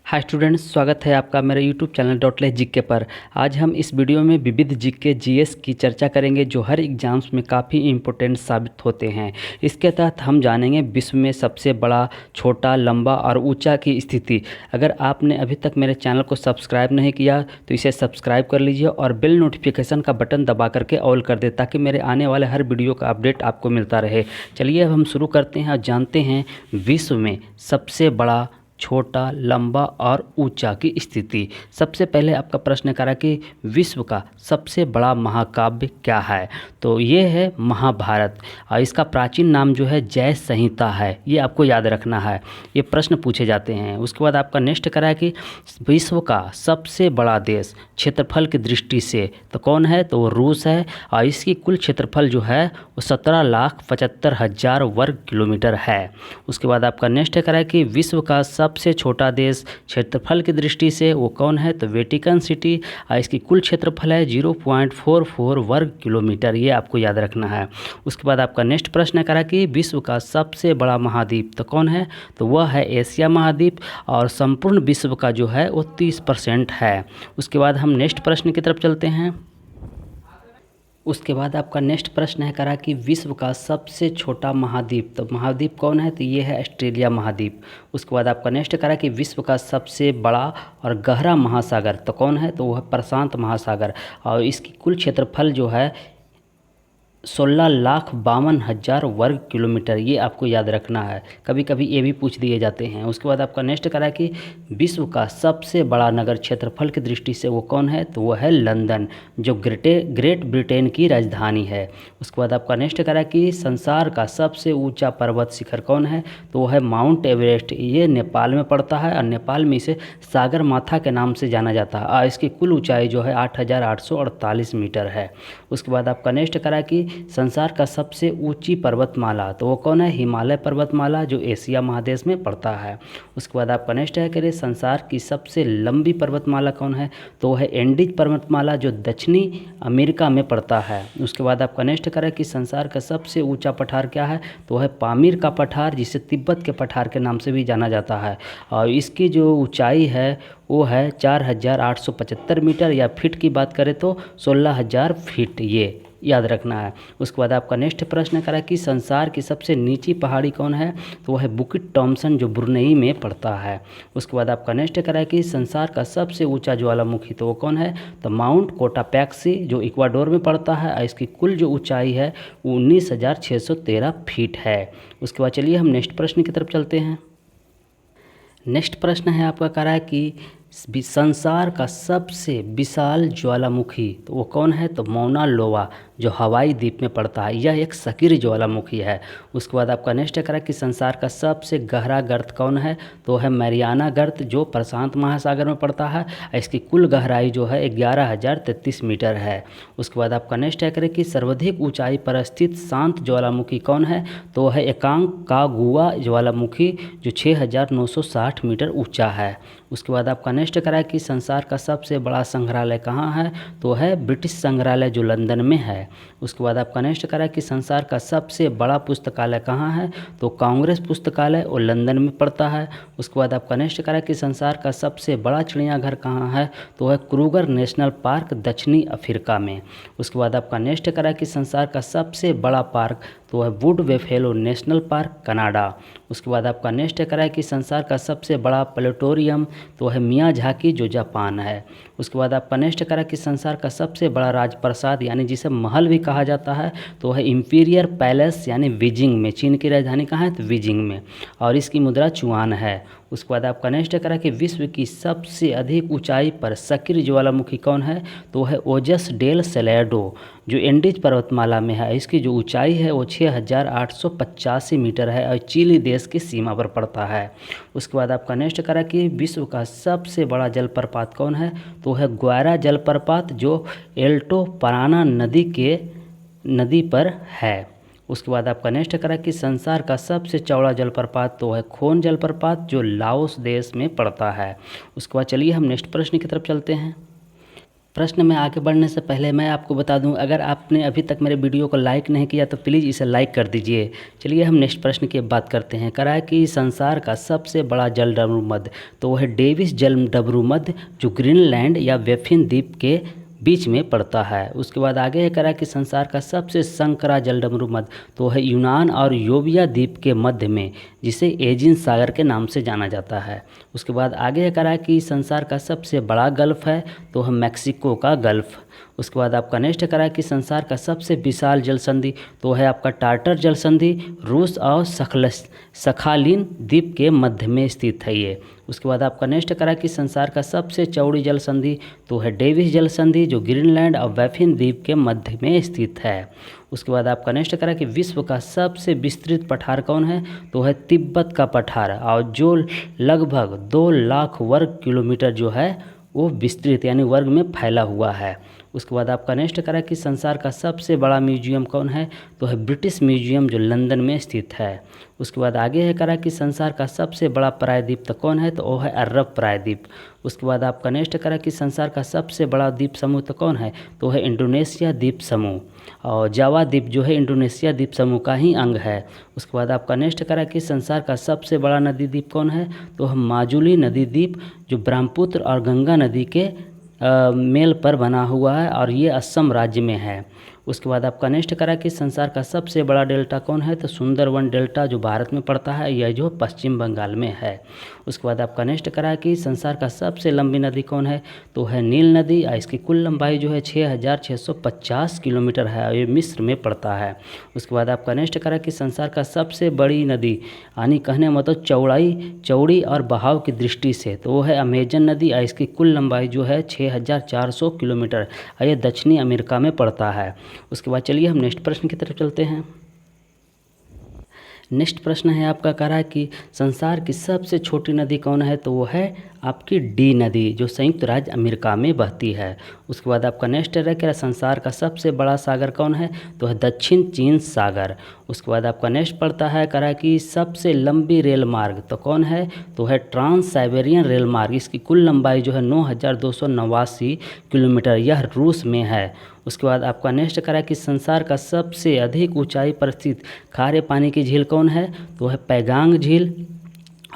Hi students, स्वागत है आपका मेरे यूट्यूब चैनल डॉटलेस जीके पर। आज हम इस वीडियो में विविध जीके जीएस की चर्चा करेंगे जो हर एग्जाम्स में काफ़ी इम्पोर्टेंट साबित होते हैं। इसके तहत हम जानेंगे विश्व में सबसे बड़ा, छोटा, लंबा और ऊंचा की स्थिति। अगर आपने अभी तक मेरे चैनल को सब्सक्राइब नहीं किया तो इसे सब्सक्राइब कर लीजिए और बेल नोटिफिकेशन का बटन दबा करके ऑल कर दे ताकि मेरे आने वाले हर वीडियो का अपडेट आपको मिलता रहे। चलिए अब हम शुरू करते हैं और जानते हैं विश्व में सबसे बड़ा, छोटा, लंबा और ऊंचा की स्थिति। सबसे पहले आपका प्रश्न करा कि विश्व का सबसे बड़ा महाकाव्य क्या है, तो ये है महाभारत और इसका प्राचीन नाम जो है जय संहिता है। ये आपको याद रखना है, ये प्रश्न पूछे जाते हैं। उसके बाद आपका नेक्स्ट करा है कि विश्व का सबसे बड़ा देश क्षेत्रफल की दृष्टि से तो कौन है, तो वो रूस है और इसकी कुल क्षेत्रफल जो है वो 17,75,000 वर्ग किलोमीटर है। उसके बाद आपका नेक्स्ट करा है कि विश्व का सबसे छोटा देश क्षेत्रफल की दृष्टि से वो कौन है, तो वेटिकन सिटी और इसकी कुल क्षेत्रफल है 0.44 वर्ग किलोमीटर। ये आपको याद रखना है। उसके बाद आपका नेक्स्ट प्रश्न करा कि विश्व का सबसे बड़ा महाद्वीप तो कौन है, तो वह है एशिया महाद्वीप और संपूर्ण विश्व का जो है वो 30% है। उसके बाद हम नेक्स्ट प्रश्न की तरफ चलते हैं। उसके बाद आपका नेक्स्ट प्रश्न है करा कि विश्व का सबसे छोटा महाद्वीप, तो महाद्वीप कौन है, तो ये है ऑस्ट्रेलिया महाद्वीप। उसके बाद आपका नेक्स्ट करा कि विश्व का सबसे बड़ा और गहरा महासागर तो कौन है, तो वह है प्रशांत महासागर और इसकी कुल क्षेत्रफल जो है 16,52,000 वर्ग किलोमीटर। ये आपको याद रखना है, कभी कभी ये भी पूछ दिए जाते हैं। उसके बाद आपका नेक्स्ट करा कि विश्व का सबसे बड़ा नगर क्षेत्रफल की दृष्टि से वो कौन है, तो वो है लंदन जो ग्रेट ब्रिटेन की राजधानी है। उसके बाद आपका नेक्स्ट करा कि संसार का सबसे ऊंचा पर्वत शिखर कौन है, तो वो है माउंट एवरेस्ट। ये नेपाल में पड़ता है और नेपाल में इसे सागर माथा के नाम से जाना जाता है और इसकी कुल ऊंचाई जो है 8,848 मीटर है। उसके बाद आपका नेक्स्ट करा कि संसार का सबसे ऊंची पर्वतमाला तो वो कौन है, हिमालय पर्वतमाला जो एशिया महादेश में पड़ता है। उसके बाद आपका नेक्स्ट है कि संसार की सबसे लंबी पर्वतमाला कौन है, तो वो है एंडीज पर्वतमाला जो दक्षिणी अमेरिका में पड़ता है। उसके बाद आपका नेक्स्ट करें कि संसार का सबसे ऊंचा पठार क्या है, तो वह है पामीर का पठार जिसे तिब्बत के पठार के नाम से भी जाना जाता है और इसकी जो ऊंचाई है वो है 4,875 मीटर या फीट की बात करें तो 16,000 फीट। ये याद रखना है। उसके बाद आपका नेक्स्ट प्रश्न करा कि संसार की सबसे नीची पहाड़ी कौन है, तो वह है बुकिट टॉम्सन जो ब्रुनेई में पड़ता है। उसके बाद आपका नेक्स्ट करा कि संसार का सबसे ऊंचा ज्वालामुखी तो वो कौन है, तो माउंट कोटापैक्सी जो इक्वाडोर में पड़ता है और इसकी कुल जो ऊंचाई है 19,613 फीट है। उसके बाद चलिए हम नेक्स्ट प्रश्न की तरफ चलते हैं। नेक्स्ट प्रश्न है आपका करा है कि संसार का सबसे विशाल ज्वालामुखी तो वो कौन है, तो मौना लोवा जो हवाई द्वीप में पड़ता है। यह एक सक्रिय ज्वालामुखी है। उसके बाद आपका नेक्स्ट करा कि संसार का सबसे गहरा गर्त कौन है, तो है मैरियाना गर्त जो प्रशांत महासागर में पड़ता है। इसकी कुल गहराई जो है 11,033 मीटर है। उसके बाद आपका नेक्स्ट है करें कि सर्वाधिक ऊंचाई पर स्थित शांत ज्वालामुखी कौन है, तो है एकांकागुआ ज्वालामुखी जो 6,960 मीटर ऊंचा है। उसके बाद आपका नेक्स्ट करा कि संसार का सबसे बड़ा संग्रहालय कहाँ है, तो है ब्रिटिश संग्रहालय जो लंदन में है। उसके बाद आपका नेक्स्ट करा कि संसार का सबसे बड़ा पुस्तकालय कहाँ है, तो कांग्रेस पुस्तकालय और लंदन में पड़ता है। उसके बाद आपका नेक्स्ट करा कि संसार का सबसे बड़ा चिड़ियाघर कहाँ है, तो है क्रूगर नेशनल पार्क दक्षिणी अफ्रीका में। उसके बाद आपका नेक्स्ट करा कि संसार का सबसे बड़ा पार्क तो है would buffalo national park Canada. उसके बाद आपका नेक्स्ट करा है कि संसार का सबसे बड़ा प्लेटोरियम तो है मियाझाकी जो जापान है। उसके बाद आपका नेक्स्ट करा कि संसार का सबसे बड़ा राजप्रासाद यानी जिसे महल भी कहा जाता है तो है इंपीरियर पैलेस यानी बीजिंग में। चीन की राजधानी कहाँ है, तो बीजिंग में और इसकी मुद्रा युआन है। उसके बाद आपका नेक्स्ट करा कि विश्व की सबसे अधिक ऊंचाई पर सक्रिय ज्वालामुखी कौन है, तो है ओजस डेल सेलेडो जो एंडीज पर्वतमाला में है। इसकी जो ऊंचाई है वो 6,885 मीटर है और चिली देश की सीमा पर पड़ता है। उसके बाद आपका नेक्स्ट करा कि विश्व का सबसे बड़ा जलप्रपात कौन है, तो है ग्वारा जलप्रपात जो एल्टो पराना नदी पर है। उसके बाद आपका नेक्स्ट करा कि संसार का सबसे चौड़ा जलप्रपात तो है खोन जलप्रपात जो लाओस देश में पड़ता है। उसके बाद चलिए हम नेक्स्ट प्रश्न की तरफ चलते हैं। प्रश्न में आगे बढ़ने से पहले मैं आपको बता दूं, अगर आपने अभी तक मेरे वीडियो को लाइक नहीं किया तो प्लीज़ इसे लाइक कर दीजिए। चलिए हम नेक्स्ट प्रश्न की बात करते हैं। करा है कि संसार का सबसे बड़ा जलडमरू मध्य, तो वह डेविस जलडमरू मध्य जो ग्रीनलैंड या बेफिन द्वीप के बीच में पड़ता है। उसके बाद आगे है करा कि संसार का सबसे संकरा जलडमरू मध्य, तो है यूनान और योविया द्वीप के मध्य में, जिसे एजियन सागर के नाम से जाना जाता है। उसके बाद आगे है करा कि संसार का सबसे बड़ा गल्फ है, तो है मैक्सिको का गल्फ। उसके बाद आपका नेक्स्ट करा कि संसार का सबसे विशाल जल संधि, तो है आपका टार्टर जल संधि, रूस और सखालिन द्वीप के मध्य में स्थित है ये। उसके बाद आपका नेक्स्ट करा कि संसार का सबसे चौड़ी जल संधि, तो है डेविस जल संधि जो ग्रीनलैंड और बैफिन द्वीप के मध्य में स्थित है। उसके बाद आपका नेक्स्ट करा कि विश्व का सबसे विस्तृत पठार कौन है, तो है तिब्बत का पठार, और जो लगभग 2 लाख वर्ग किलोमीटर जो है वो विस्तृत यानी वर्ग में फैला हुआ है। उसके बाद आपका नेक्स्ट करा कि संसार का सबसे बड़ा म्यूजियम कौन है, तो है ब्रिटिश म्यूजियम जो लंदन में स्थित है। उसके बाद आगे है करा कि संसार का सबसे बड़ा प्रायद्वीप तो कौन है, तो वो है अरब प्रायद्वीप। उसके बाद आपका नेक्स्ट करा कि संसार का सबसे बड़ा द्वीप समूह तो कौन है, तो है इंडोनेशिया द्वीप समूह, और जावा द्वीप जो है इंडोनेशिया द्वीप समूह का ही अंग है। उसके बाद आपका नेक्स्ट करा कि संसार का सबसे बड़ा नदी द्वीप कौन है, तो है माजुली नदी द्वीप जो ब्रह्मपुत्र और गंगा नदी के मेल पर बना हुआ है, और ये असम राज्य में है। उसके बाद आपका नेक्स्ट करा कि संसार का सबसे बड़ा डेल्टा कौन है, तो सुंदरवन डेल्टा जो भारत में पड़ता है, यह जो पश्चिम बंगाल में है। उसके बाद आपका नेक्स्ट करा कि संसार का सबसे लंबी नदी कौन है, तो है नील नदी, और इसकी कुल लंबाई जो है 6650 किलोमीटर है, और ये मिस्र में पड़ता है। उसके बाद आपका नेक्स्ट करा कि संसार का सबसे बड़ी नदी यानी कहने मतलब चौड़ी और बहाव की दृष्टि से, तो वो है अमेजन नदी, और इसकी कुल लंबाई जो है 6400 किलोमीटर, और ये दक्षिणी अमेरिका में पड़ता है। उसके बाद चलिए हम नेक्स्ट प्रश्न की तरफ चलते हैं। नेक्स्ट प्रश्न है आपका कह रहा है कि संसार की सबसे छोटी नदी कौन है, तो वो है आपकी डी नदी जो संयुक्त राज्य अमेरिका में बहती है। उसके बाद आपका नेक्स्ट है कि संसार का सबसे बड़ा सागर कौन है, तो है दक्षिण चीन सागर। उसके बाद आपका नेक्स्ट पड़ता है कह रहा है कि सबसे लंबी रेल मार्ग तो कौन है, तो है ट्रांस साइबेरियन रेल मार्ग, इसकी कुल लंबाई जो है 9289 किलोमीटर, यह रूस में है। उसके बाद आपका नेक्स्ट करा कि संसार का सबसे अधिक ऊंचाई पर स्थित खारे पानी की झील कौन है, तो है पैगांग झील,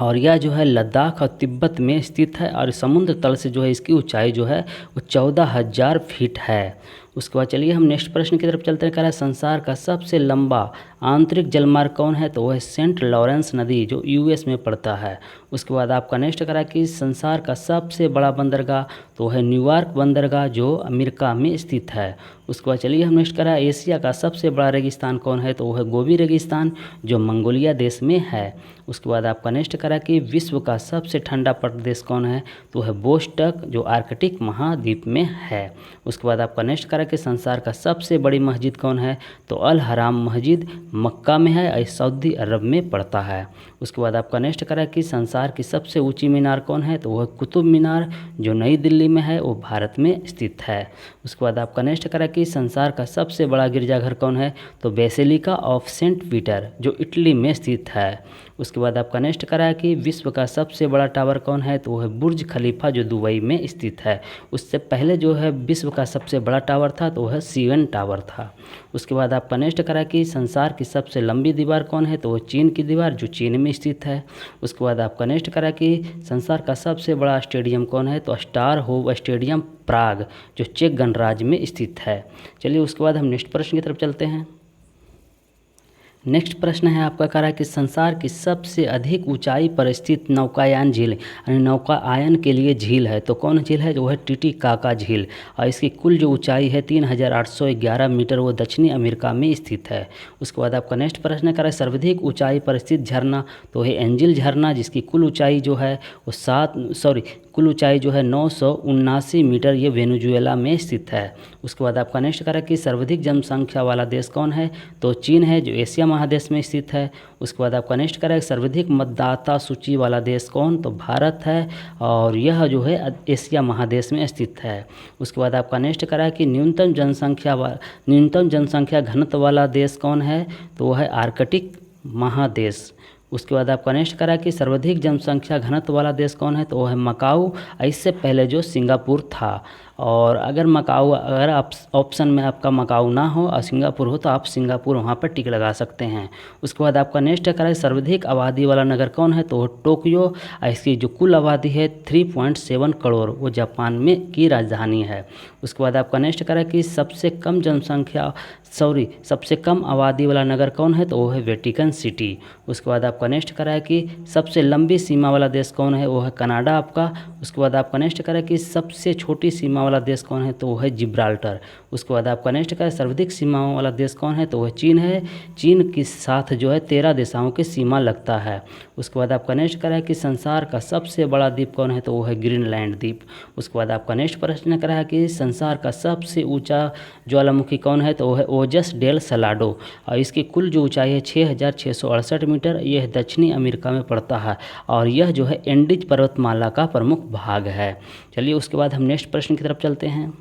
और यह जो है लद्दाख और तिब्बत में स्थित है, और समुद्र तल से जो है इसकी ऊंचाई जो है वो 14,000 फीट है। उसके बाद चलिए हम नेक्स्ट प्रश्न की तरफ चलते हैं। कह रहा है संसार का सबसे लंबा आंतरिक जलमार्ग कौन है, तो वह है सेंट लॉरेंस नदी जो यूएस में पड़ता है। उसके बाद आपका नेक्स्ट करा कि संसार का सबसे बड़ा बंदरगाह तो है न्यूयॉर्क बंदरगाह जो अमेरिका में स्थित है। उसके बाद चलिए हम नेक्स्ट करा एशिया का सबसे बड़ा रेगिस्तान कौन है, तो वह है गोबी रेगिस्तान जो मंगोलिया देश में है। उसके बाद आपका नेक्स्ट करा कि विश्व का सबसे ठंडा प्रदेश कौन है, तो है बोस्टक जो आर्कटिक महाद्वीप में है। उसके बाद आपका नेक्स्ट करा कि संसार का सबसे बड़ी मस्जिद कौन है, तो अल हराम मस्जिद मक्का में है और सऊदी अरब में पड़ता है। उसके बाद आपका नेक्स्ट करा कि संसार की सबसे ऊंची मीनार कौन है, तो वह कुतुब मीनार जो नई दिल्ली में है वो भारत में स्थित है। उसके बाद आपका नेक्स्ट करा कि संसार का सबसे बड़ा गिरजाघर कौन है, तो बेसिलिका ऑफ सेंट पीटर जो इटली में स्थित है। उसके बाद आपका नेक्स्ट करा है कि विश्व का सबसे बड़ा टावर कौन है, तो वह बुर्ज खलीफा जो दुबई में स्थित है। उससे पहले जो है विश्व का सबसे बड़ा टावर था तो वह सीएन टावर था। उसके बाद आपका नेक्स्ट करा कि संसार की सबसे लंबी दीवार कौन है, तो वह चीन की दीवार जो चीन में स्थित है। उसके बाद आपका नेक्स्ट करा कि संसार का सबसे बड़ा स्टेडियम कौन है, तो स्टार होव स्टेडियम प्राग जो चेक गणराज्य में स्थित है। चलिए उसके बाद हम नेक्स्ट प्रश्न की तरफ चलते हैं। नेक्स्ट प्रश्न है आपका कह रहा है कि संसार की सबसे अधिक ऊंचाई पर स्थित नौकायान झील यानी नौकायन के लिए झील है तो कौन झील है, जो है टिटिकाका झील और इसकी कुल जो ऊंचाई है 3811 मीटर, वो दक्षिणी अमेरिका में स्थित है। उसके बाद आपका नेक्स्ट प्रश्न कर रहा है सर्वाधिक ऊंचाई पर स्थित झरना तो है एंजिल झरना जिसकी कुल ऊंचाई जो है वो कुल ऊंचाई जो है 979 मीटर, ये वेनेजुएला में स्थित है। उसके बाद आपका नेक्स्ट करा कि सर्वाधिक जनसंख्या वाला देश कौन है, तो चीन है जो एशिया महादेश में स्थित है। उसके बाद आपका नेक्स्ट करा सर्वाधिक मतदाता सूची वाला देश कौन, तो भारत है और यह जो है एशिया महादेश में स्थित है। उसके बाद आपका नेक्स्ट करा कि न्यूनतम जनसंख्या घनत्व वाला देश कौन है, तो वह है आर्कटिक महादेश। उसके बाद आपका नेक्स्ट करा कि सर्वाधिक जनसंख्या घनत्व वाला देश कौन है, तो वह है मकाऊ, इससे पहले जो सिंगापुर था। और अगर आप ऑप्शन में आपका मकाऊ ना हो और सिंगापुर हो तो आप सिंगापुर वहाँ पर टिक लगा सकते हैं। उसके बाद आपका नेक्स्ट है सर्वाधिक आबादी वाला नगर कौन है, तो वो टोक्यो। इसकी जो कुल आबादी है 3.7 करोड़, वो जापान में की राजधानी है। उसके बाद आपका नेक्स्ट है कि सबसे कम आबादी वाला नगर कौन है, तो वो है वेटिकन सिटी। उसके बाद आपका नेक्स्ट करा है कि सबसे लंबी सीमा वाला देश कौन है, वो है कनाडा आपका। उसके बाद आपका नेक्स्ट करा है कि सबसे छोटी सीमा वाला देश कौन है, तो वो है जिब्राल्टर। उसके बाद आपका नेक्स्ट करा है सर्वाधिक सीमा वाला देश कौन है, तो वह चीन है। चीन के साथ जो है 13 देशों की सीमा लगता है। उसके बाद आपका नेक्स्ट करा है कि संसार का सबसे बड़ा द्वीप कौन है, तो वो है ग्रीनलैंड द्वीप। उसके बाद आपका नेक्स्ट प्रश्न करा है कि संसार का सबसे ऊंचा ज्वालामुखी कौन है, तो वो है ओजस डेल सलाडो। और इसकी कुल जो ऊंचाई है 6668 मीटर। यह दक्षिणी अमेरिका में पड़ता है और यह जो है एंडीज पर्वतमाला का प्रमुख भाग है। चलिए उसके बाद हम नेक्स्ट प्रश्न की तरफ चलते हैं।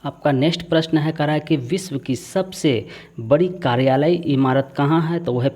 आपका नेक्स्ट प्रश्न है करा कि विश्व की सबसे बड़ी कार्यालय इमारत कहाँ है, तो वह है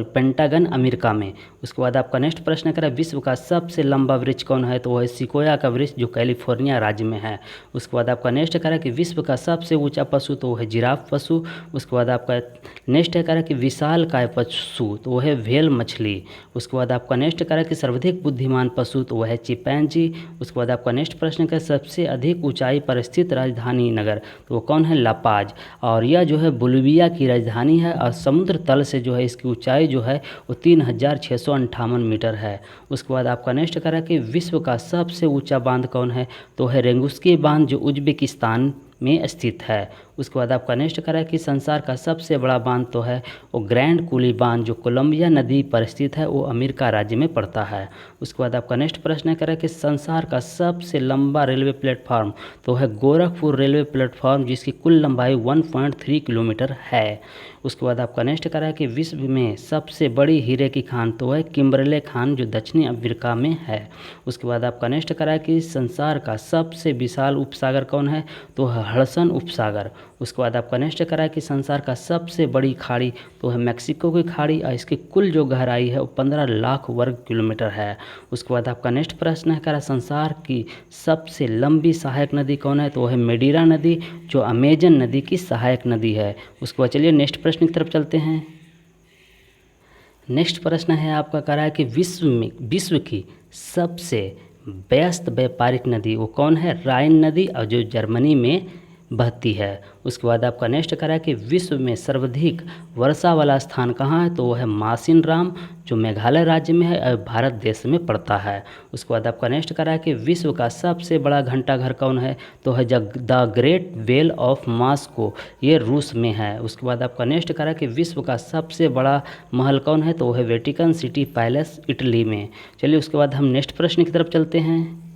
पेंटागन अमेरिका में। उसके बाद आपका नेक्स्ट प्रश्न करा विश्व का सबसे लंबा वृक्ष कौन है, तो वह है सिकोया का वृक्ष जो कैलिफोर्निया राज्य में है। उसके बाद आपका नेक्स्ट करा कि विश्व का सबसे ऊंचा पशु, तो वह है जिराफ पशु। उसके बाद आपका नेक्स्ट है करा कि विशाल काय पशु, तो वह है व्हेल मछली। उसके बाद आपका नेक्स्ट करा कि सर्वाधिक बुद्धिमान पशु, तो वह है चिंपैंजी। उसके बाद आपका नेक्स्ट प्रश्न का सबसे अधिक ऊंचाई पर स्थित राजधानी नगर, तो वो कौन है, लापाज। और यह जो है बोलिविया की राजधानी है और समुद्र तल से जो है इसकी ऊंचाई जो है वो 3658 मीटर है। उसके बाद आपका नेक्स्ट करा कि विश्व का सबसे ऊंचा बांध कौन है, तो है रेंगुस्की बांध जो उज्बेकिस्तान में स्थित है। उसके बाद आपका नेक्स्ट करा है कि संसार का सबसे बड़ा बांध तो है वो ग्रैंड कूली बांध जो कोलंबिया नदी पर स्थित है, वो अमेरिका राज्य में पड़ता है। उसके बाद आपका नेक्स्ट प्रश्न करा कि संसार का सबसे लंबा रेलवे प्लेटफॉर्म, तो है गोरखपुर रेलवे प्लेटफॉर्म जिसकी कुल लंबाई 1.3 किलोमीटर है। उसके बाद आपका नेक्स्ट करा है कि विश्व में सबसे बड़ी हीरे की खान, तो है किम्बरले खान जो दक्षिणी अफ्रीका में है। उसके बाद आपका नेक्स्ट करा है कि संसार का सबसे विशाल उपसागर कौन है, तो है हडसन उपसागर। उसके बाद आपका नेक्स्ट करा है कि संसार का सबसे बड़ी खाड़ी, तो है मैक्सिको की खाड़ी और इसकी कुल जो गहराई है वो 15 लाख वर्ग किलोमीटर है। उसके बाद आपका नेक्स्ट प्रश्न है करा संसार की सबसे लंबी सहायक नदी कौन है, तो है मेडीरा नदी जो अमेजन नदी की सहायक नदी है। उसके बाद चलिए नेक्स्ट प्रश्न की तरफ चलते हैं। नेक्स्ट प्रश्न है आपका करा है कि विश्व की सबसे व्यस्त व्यापारिक नदी वो कौन है, राइन नदी और जो जर्मनी में बहती है। उसके बाद आपका नेक्स्ट करा है कि विश्व में सर्वाधिक वर्षा वाला स्थान कहाँ है, तो वो है मासिनराम जो मेघालय राज्य में है और भारत देश में पड़ता है। उसके बाद आपका नेक्स्ट करा है कि विश्व का सबसे बड़ा घंटाघर कौन है, तो है the great well of Moscow, ये रूस में है। उसके बाद आपका नेक्स्ट करा है कि विश्व का सबसे बड़ा महल कौन है, तो वो है वेटिकन सिटी पैलेस इटली में। चलिए उसके बाद हम नेक्स्ट प्रश्न की तरफ चलते हैं।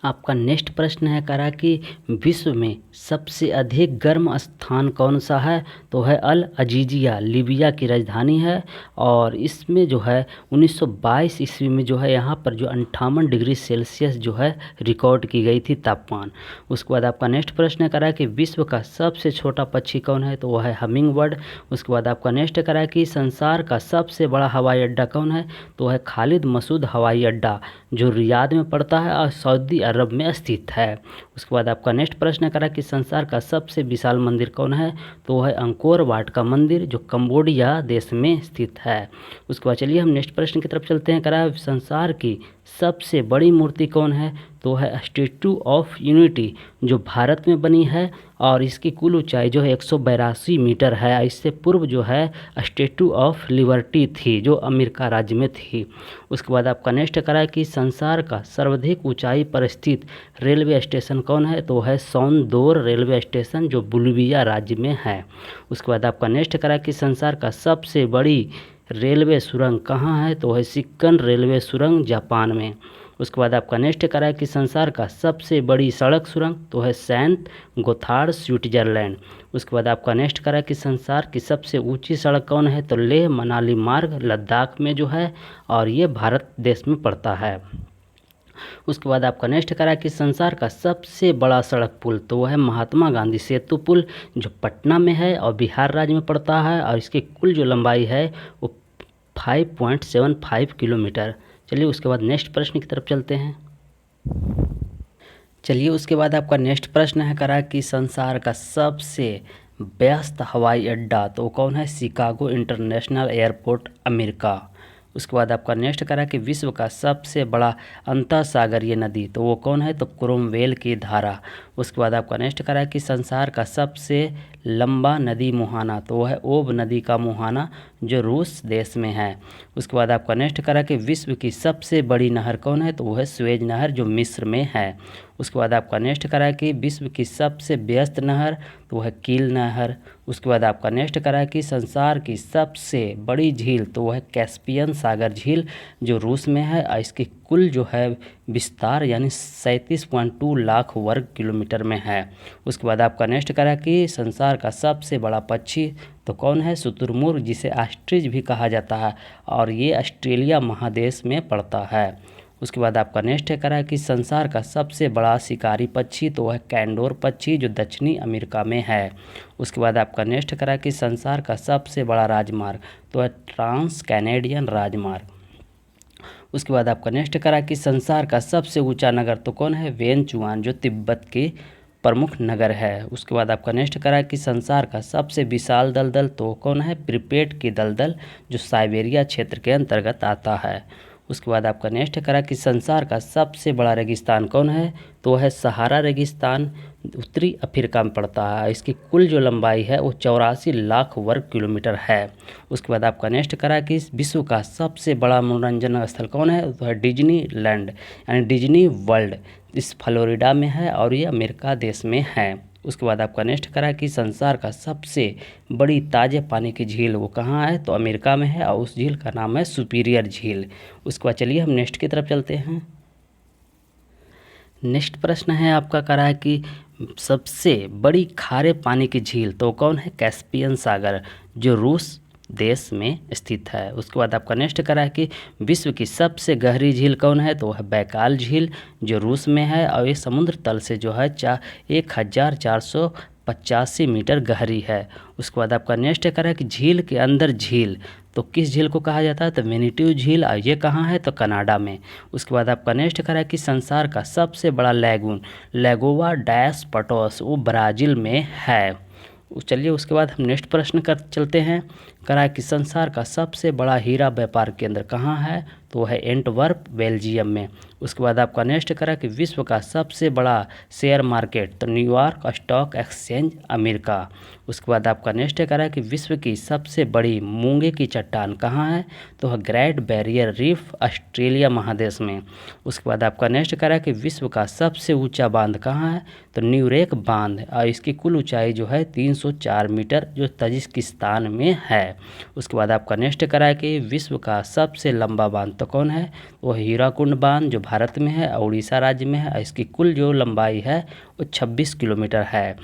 आपका नेक्स्ट प्रश्न है करा कि विश्व में सबसे अधिक गर्म स्थान कौन सा है, तो है अल अजीजिया, लीबिया की राजधानी है और इसमें जो है 1922 ईस्वी में जो है यहाँ पर जो 58 डिग्री सेल्सियस जो है रिकॉर्ड की गई थी तापमान। उसके बाद आपका नेक्स्ट प्रश्न करा कि विश्व का सबसे छोटा पक्षी कौन है, तो वह है हमिंग बर्ड। उसके बाद आपका नेक्स्ट करा कि संसार का सबसे बड़ा हवाई अड्डा कौन है, तो है खालिद मसूद हवाई अड्डा जो रियाद में पड़ता है और सऊदी अरब में स्थित है। उसके बाद आपका नेक्स्ट प्रश्न करा कि संसार का सबसे विशाल मंदिर कौन है, तो वह है अंकोर वाट का मंदिर जो कंबोडिया देश में स्थित है। उसके बाद चलिए हम नेक्स्ट प्रश्न की तरफ चलते हैं। करा संसार की सबसे बड़ी मूर्ति कौन है, तो है स्टैचू ऑफ यूनिटी जो भारत में बनी है और इसकी कुल ऊंचाई जो है 182 मीटर है। इससे पूर्व जो है स्टैचू ऑफ लिबर्टी थी जो अमेरिका राज्य में थी। उसके बाद आपका नेक्स्ट करा कि संसार का सर्वाधिक ऊंचाई पर स्थित रेलवे स्टेशन कौन है, तो है सौंदोर रेलवे स्टेशन जो बोलिविया राज्य में है। उसके बाद आपका नेक्स्ट करा कि संसार का सबसे बड़ी रेलवे सुरंग कहाँ है, तो है सिक्कन रेलवे सुरंग जापान में। उसके बाद आपका नेक्स्ट करा है कि संसार का सबसे बड़ी सड़क सुरंग, तो है सेंट गोथार्ड स्विट्जरलैंड। उसके बाद आपका नेक्स्ट करा है कि संसार की सबसे ऊंची सड़क कौन है, तो लेह मनाली मार्ग लद्दाख में जो है और ये भारत देश में पड़ता है। उसके बाद आपका नेक्स्ट करा कि संसार का सबसे बड़ा सड़क पुल, तो वह है महात्मा गांधी सेतु पुल जो पटना में है और बिहार राज्य में पड़ता है और इसकी कुल जो लंबाई है वो 5.75 किलोमीटर। चलिए उसके बाद नेक्स्ट प्रश्न की तरफ चलते हैं। चलिए उसके बाद आपका नेक्स्ट प्रश्न है करा कि संसार का सबसे व्यस्त हवाई अड्डा तो कौन है? Chicago international airport, America. उसके बाद आपका नेक्स्ट करा कि विश्व का सबसे बड़ा अंतःसागरीय नदी तो वो कौन है? तो क्रोमवेल की धारा। उसके बाद आपका नेक्स्ट करा कि संसार का सबसे लंबा नदी मुहाना तो वो है ओब नदी का मुहाना जो रूस देश में है। उसके बाद आपका नेक्स्ट करा कि विश्व की सबसे बड़ी नहर कौन है? तो वो है स्वेज नहर जो मिस्र में है। उसके बाद आपका नेक्स्ट करा कि विश्व की सबसे व्यस्त नहर तो वह है कील नहर। उसके बाद आपका नेक्स्ट करा कि संसार की सबसे बड़ी झील तो वह है कैस्पियन सागर झील जो रूस में है और इसकी कुल जो है विस्तार यानी 37.2 लाख वर्ग किलोमीटर में है। उसके बाद आपका नेक्स्ट करा कि संसार का सबसे बड़ा पक्षी तो कौन है? शुतुरमुर्ग जिसे ऑस्ट्रिच भी कहा जाता है और ये ऑस्ट्रेलिया महादेश में पड़ता है। उसके बाद आपका नेक्स्ट है करा कि संसार का सबसे बड़ा शिकारी पक्षी तो वह कैंडोर पक्षी जो दक्षिणी अमेरिका में है। उसके बाद आपका नेक्स्ट करा कि संसार का सबसे बड़ा राजमार्ग तो है ट्रांस कैनेडियन राजमार्ग। उसके बाद आपका नेक्स्ट करा कि संसार का सबसे ऊंचा नगर तो कौन है? वेनचुआन जो तिब्बत की प्रमुख नगर है। उसके बाद आपका नेक्स्ट करा कि संसार का सबसे विशाल दलदल तो कौन है? प्रिपेट की दलदल जो साइबेरिया क्षेत्र के अंतर्गत आता है। उसके बाद आपका नेक्स्ट करा कि संसार का सबसे बड़ा रेगिस्तान कौन है? तो है सहारा रेगिस्तान, उत्तरी अफ्रीका में पड़ता है। इसकी कुल जो लंबाई है वो 84 लाख वर्ग किलोमीटर है। उसके बाद आपका नेक्स्ट करा कि विश्व का सबसे बड़ा मनोरंजन स्थल कौन है? तो है डिज्नी लैंड यानी डिज्नी वर्ल्ड, इस फ्लोरिडा में है और ये अमेरिका देश में है। उसके बाद आपका नेक्स्ट करा कि संसार का सबसे बड़ी ताज़े पानी की झील वो कहाँ है? तो अमेरिका में है और उस झील का नाम है सुपीरियर झील। उसके बाद चलिए हम नेक्स्ट की तरफ चलते हैं। नेक्स्ट प्रश्न है आपका करा है कि सबसे बड़ी खारे पानी की झील तो कौन है? कैस्पियन सागर जो रूस देश में स्थित है। उसके बाद आपका नेक्स्ट करा है कि विश्व की सबसे गहरी झील कौन है? तो वह बैकाल झील जो रूस में है और ये समुद्र तल से जो है 1485 मीटर गहरी है। उसके बाद आपका नेक्स्ट करा है कि झील के अंदर झील तो किस झील को कहा जाता है? तो मैनीट्यू झील और ये कहाँ है? तो कनाडा में। उसके बाद आपका नेक्स्ट करा है कि संसार का सबसे बड़ा लैगून लैगोवा डैस पटोस वो ब्राज़ील में है। चलिए उसके बाद हम नेक्स्ट प्रश्न कर चलते हैं। करा कि संसार का सबसे बड़ा हीरा व्यापार केंद्र कहाँ है? तो है एंटवर्प बेल्जियम में। उसके बाद आपका नेक्स्ट करा कि विश्व का सबसे बड़ा शेयर मार्केट तो न्यूयॉर्क स्टॉक एक्सचेंज, अमेरिका। उसके बाद आपका नेक्स्ट करा कि विश्व की सबसे बड़ी मूंगे की चट्टान कहाँ है? तो है ग्रेट बैरियर रीफ, ऑस्ट्रेलिया महादेश में। उसके बाद आपका नेक्स्ट करा कि विश्व का सबसे ऊंचा बांध कहाँ है? तो न्यूरेक बांध और इसकी कुल ऊंचाई जो है 304 मीटर जो तजिकिस्तान में है। उसके बाद आपका नेक्स्ट करा है कि विश्व का सबसे लंबा बांध तो कौन है? वो हीराकुंड बांध जो भारत में है और उड़ीसा राज्य में है। इसकी कुल जो लंबाई है वो 26 किलोमीटर है।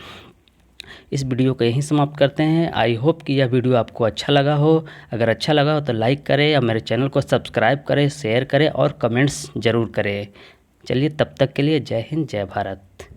इस वीडियो को यहीं समाप्त करते हैं। आई होप कि यह वीडियो आपको अच्छा लगा हो। अगर अच्छा लगा हो तो लाइक करें और मेरे चैनल को सब्सक्राइब करें, शेयर करें और कमेंट्स ज़रूर करें। चलिए तब तक के लिए जय हिंद, जय भारत।